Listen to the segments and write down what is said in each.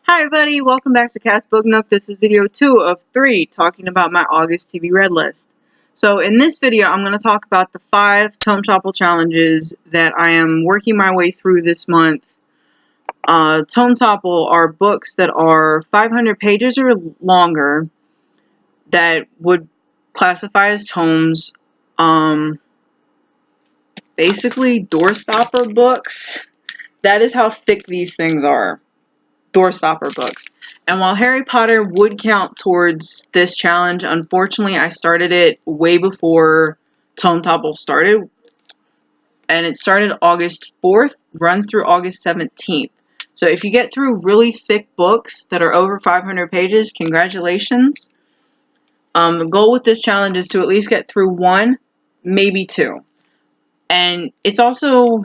Hi everybody, welcome back to Cat's Book Nook. This is video 2 of 3 talking about my August TV Read list. So in this video I'm going to talk about the 5 Tome Topple challenges that I am working my way through this month. Tome Topple are books that are 500 pages or longer that would classify as tomes. Basically doorstopper books. That is how thick these things are. Doorstopper books. And while Harry Potter would count towards this challenge, unfortunately I started it way before Tome Topple started. And it started August 4th, runs through August 17th. So if you get through really thick books that are over 500 pages, congratulations. The goal with this challenge is to at least get through 1, maybe 2. And it's also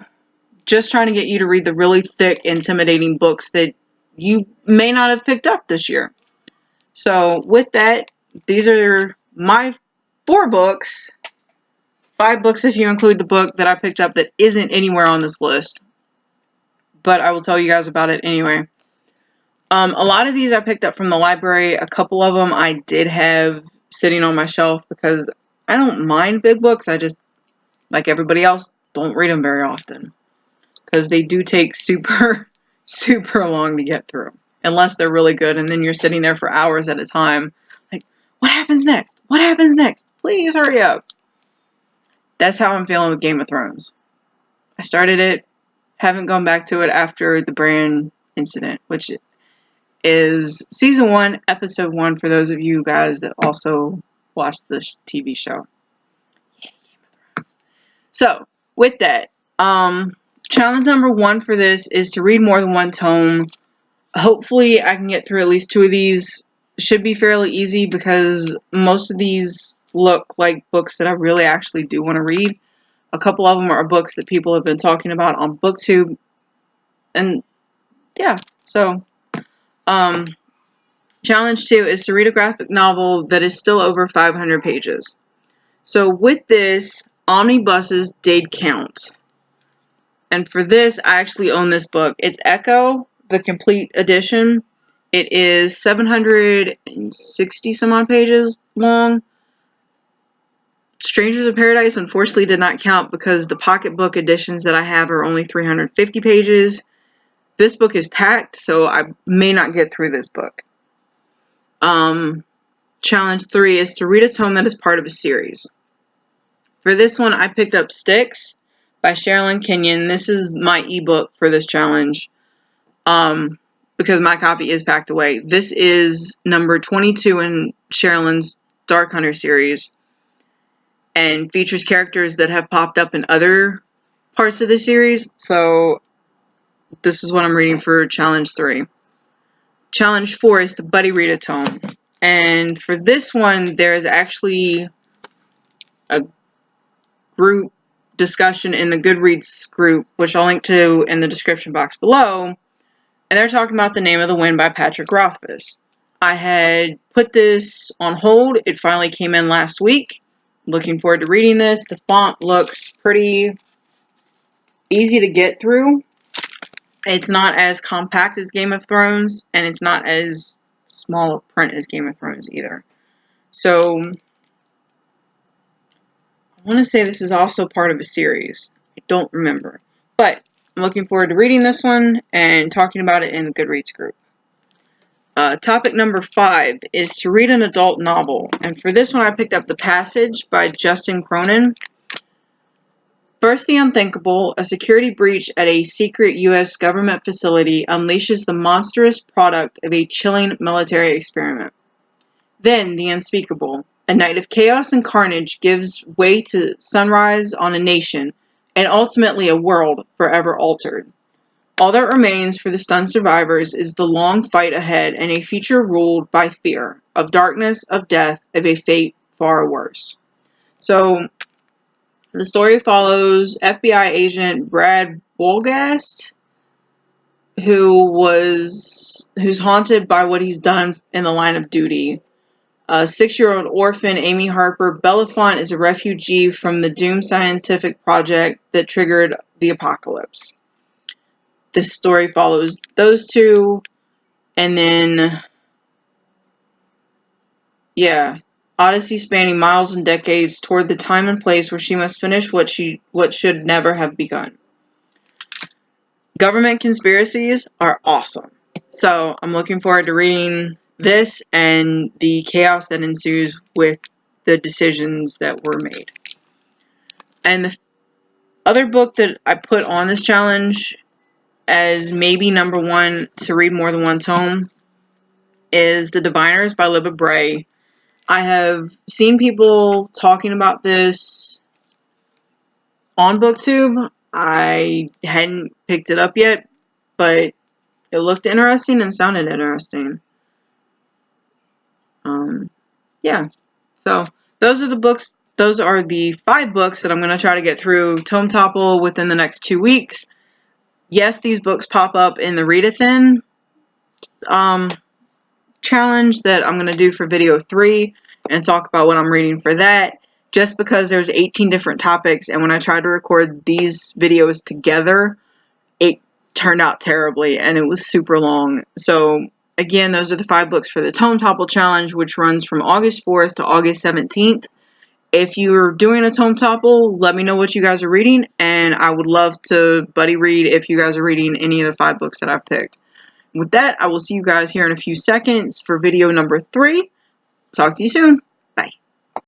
just trying to get you to read the really thick, intimidating books that you may not have picked up this year. So with that, these are my 4 books. 5 books if you include the book that I picked up that isn't anywhere on this list. But I will tell you guys about it anyway. A lot of these I picked up from the library. A couple of them I did have sitting on my shelf because I don't mind big books. I just, like everybody else, don't read them very often. Because they do take super long to get through. Unless they're really good, and then you're sitting there for hours at a time. Like, what happens next? What happens next? Please hurry up. That's how I'm feeling with Game of Thrones. I started it, haven't gone back to it after the Bran incident, which is Season 1, Episode 1, for those of you guys that also watched this TV show. Yeah, Game of Thrones. So, with that, challenge number 1 for this is to read more than 1 tome. Hopefully I can get through at least 2 of these. Should be fairly easy because most of these look like books that I really actually do want to read. A couple of them are books that people have been talking about on BookTube. And yeah, so challenge 2 is to read a graphic novel that is still over 500 pages. So with this, omnibuses did count. And for this, I actually own this book. It's Echo, the complete edition. It is 760 some odd pages long. Strangers of Paradise unfortunately did not count because the pocketbook editions that I have are only 350 pages. This book is packed, so I may not get through this book. Challenge 3 is to read a tome that is part of a series. For this one, I picked up Styx by Sherilyn Kenyon. This is my ebook for this challenge. Because my copy is packed away. This is number 22 in Sherilyn's Dark Hunter series. And features characters that have popped up in other parts of the series. So this is what I'm reading for challenge 3. Challenge 4 is to buddy read a tome. And for this one, there is actually a group discussion in the Goodreads group, which I'll link to in the description box below. And they're talking about The Name of the Wind by Patrick Rothfuss. I had put this on hold. It finally came in last week. Looking forward to reading this. The font looks pretty easy to get through. It's not as compact as Game of Thrones, and it's not as small of print as Game of Thrones either. So, I want to say this is also part of a series. I don't remember. But I'm looking forward to reading this one and talking about it in the Goodreads group. Topic number 5 is to read an adult novel. And for this one, I picked up The Passage by Justin Cronin. First, the unthinkable, a security breach at a secret U.S. government facility unleashes the monstrous product of a chilling military experiment. Then, the unspeakable, a night of chaos and carnage gives way to sunrise on a nation, and ultimately a world forever altered. All that remains for the stunned survivors is the long fight ahead and a future ruled by fear, of darkness, of death, of a fate far worse. So, the story follows FBI agent Brad Wolgast, who's haunted by what he's done in the line of duty. A 6-year-old orphan, Amy Harper Belafonte, is a refugee from the doomed scientific project that triggered the apocalypse. This story follows those two. And then, yeah, Odyssey spanning miles and decades toward the time and place where she must finish what should never have begun. Government conspiracies are awesome. So I'm looking forward to reading this and the chaos that ensues with the decisions that were made. And the other book that I put on this challenge as maybe number one to read more than one tome is The Diviners by Libba Bray. I have seen people talking about this on BookTube. I hadn't picked it up yet, but it looked interesting and sounded interesting. Yeah. So those are the books. Those are the 5 books that I'm going to try to get through Tome Topple within the next 2 weeks. Yes, these books pop up in the Read-A-Thon challenge that I'm going to do for video 3 and talk about what I'm reading for that, just because there's 18 different topics, and when I tried to record these videos together, it turned out terribly and it was super long. So again, those are the 5 books for the Tome Topple challenge, which runs from August 4th to August 17th. If you're doing a Tome Topple, let me know what you guys are reading, and I would love to buddy read if you guys are reading any of the 5 books that I've picked. With that, I will see you guys here in a few seconds for video number 3. Talk to you soon.